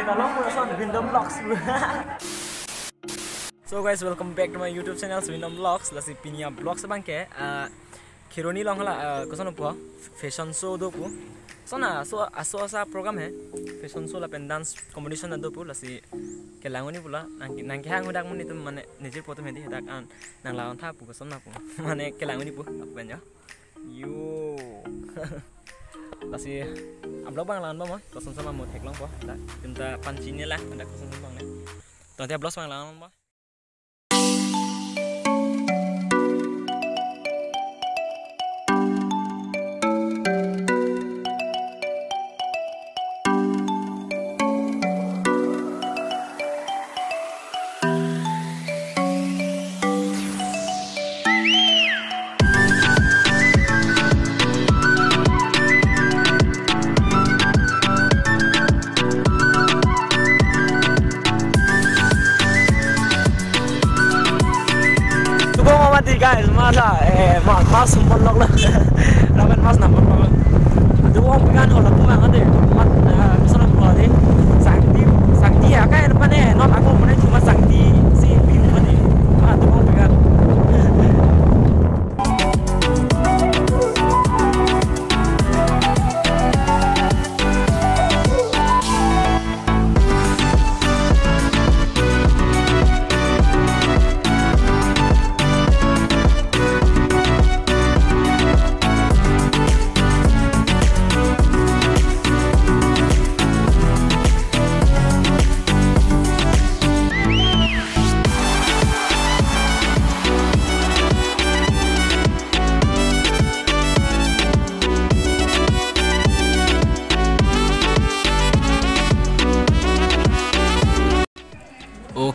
So guys, welcome back to my YouTube channel Windom Vlogs. Lasi pinia vlogs bangke. Kironi long hala kosan po fashion show do po. So na so asa program hai fashion show la pen dance competition na do po lasi kelangoni pula nang ke hang udak mun itu mane nijir poto medi hadak an nang lawan tha po kosan na po mane kelangoni po apen ya. Yo. Lasi vlog bang lawan ba mo kosan sama mo thek long po la tinta panci ni lah ada kosan bang ne. Tonte vlog bang lawan ba. Guys, mas sumpah log lah, ramen mas nampak log. Aduh, orang pengen orang pengen ada, mat misalnya kalau ada sakti ya kan, apa nih? Non aku mana cuma sakti si bim mana? Aduh, orang pengen.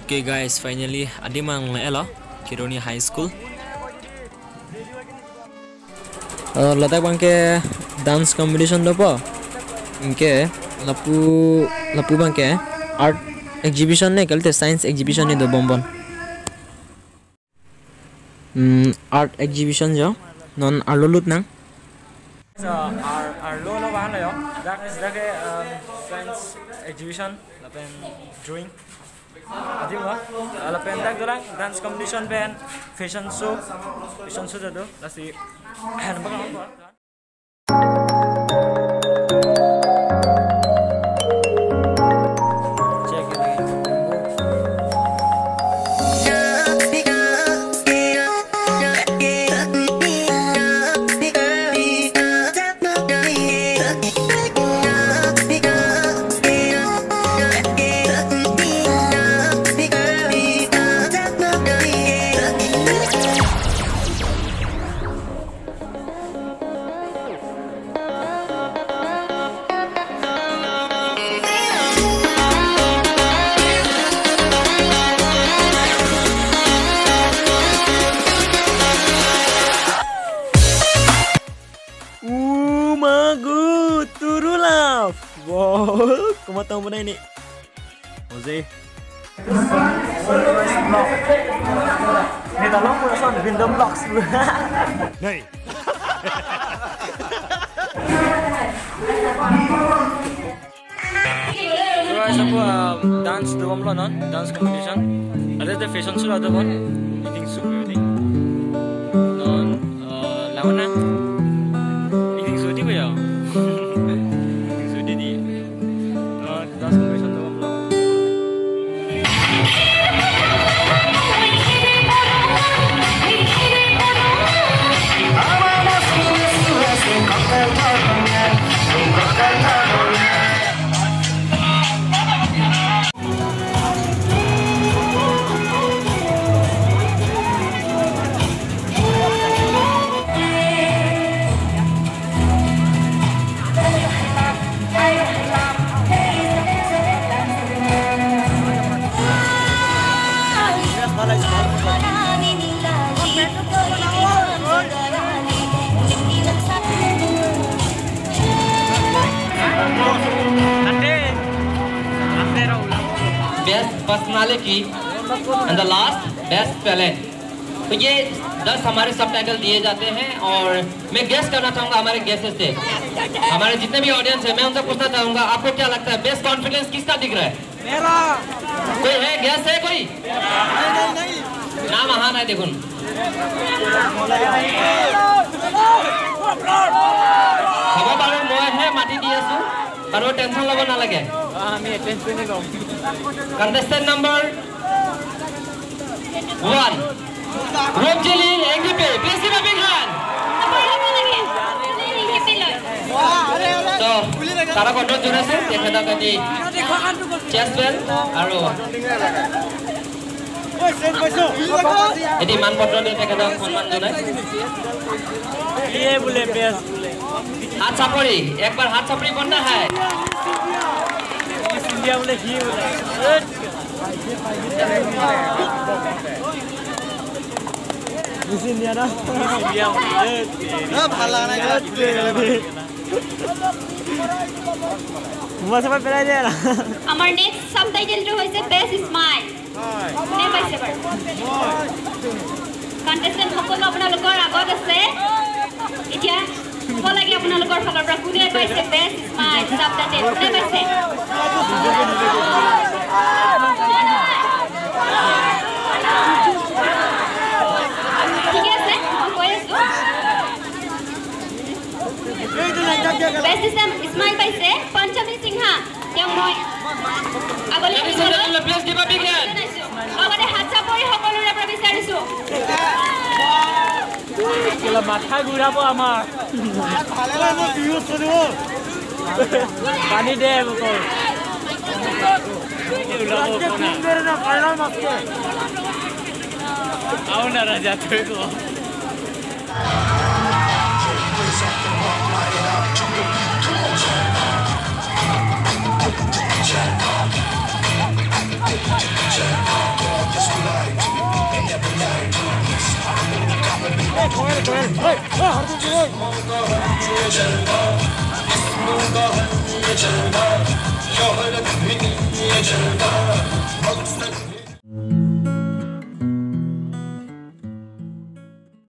Okay guys, finally adi mang elo Kironi High School. Latak bangke dance competition do po. Inke lapu bangke art exhibition ne kalte science exhibition ne do bonbon. Art exhibition jo non arlolut nang. So arlo lo bahan yo. That is science exhibition lapen drawing. Adi mo, ala pentak dorang dance competition pen, fashion show jado, lasi, apa apa. Magu turulaf. Wow, kamu tahu mana ini? Jose. Ini tolong punya son Windom Vlogs. Nih. So guys, aku dance dua malam non, dance competition. Ada fashion show ada pun. Meeting show ini. Non, lawan na. Best personality and the last best talent. तो ये 10 हमारे subtitle दिए जाते हैं और मैं guess करना चाहूँगा हमारे गेसेस से हमारे जितने भी ऑडियंस है मैं उनसे पूछना चाहूँगा आपको क्या लगता है बेस्ट कॉन्फिडेंस किसका दिख रहा है मेरा कोई है गेस है कोई नहीं नाम हाँ नहीं देखो হ'ব বাৰু মই হে মাটি দি আছো আৰু টেনচন ল'ব নালাগে আমি টেনচনে লম contestant number 1 Rupjili Engipe please give a big hand so তারা কন্ট্রোল জুড়েছে তেখেতক এটি চেষ্ট বেল্ট আৰু এটি মানপত্ৰ দিয়ে তেখেতক সন্মান জনায় ये बोले बेस्ट हाथ चापड़ी एक बार हाथ चापड़ी बनना है इंडिया बोले ही बोले इस इंडिया ना इंडिया बोले ना भाला ना मस्त पर पेराई दे ना আমার নেক্সট সাবটাইটেলটো হৈছে বেস্ট স্মাইল কোনে পাইছে বাৰু কন্টেস্টেন্ট সকলো আপোনালোকৰ আগত আছে এতিয়া ক'ব লাগে আপোনালোকৰ ফালৰ পৰা কোনে পাইছে বেস্ট স্মাইল সাবটাইটেল কোনে পাইছে ঠিক আছে কৈ আছো বেস্ট স্মাইল পাইছে পঞ্চমী সিংহা তেওঁ মই আগলৈ please give a big hand লগতে হাত চাপৰি সকলোৰে পৰা বিচাৰিছো মাথা ঘূৰাব আমাৰ পানী দে আও না ৰাজা তুই তো Hey,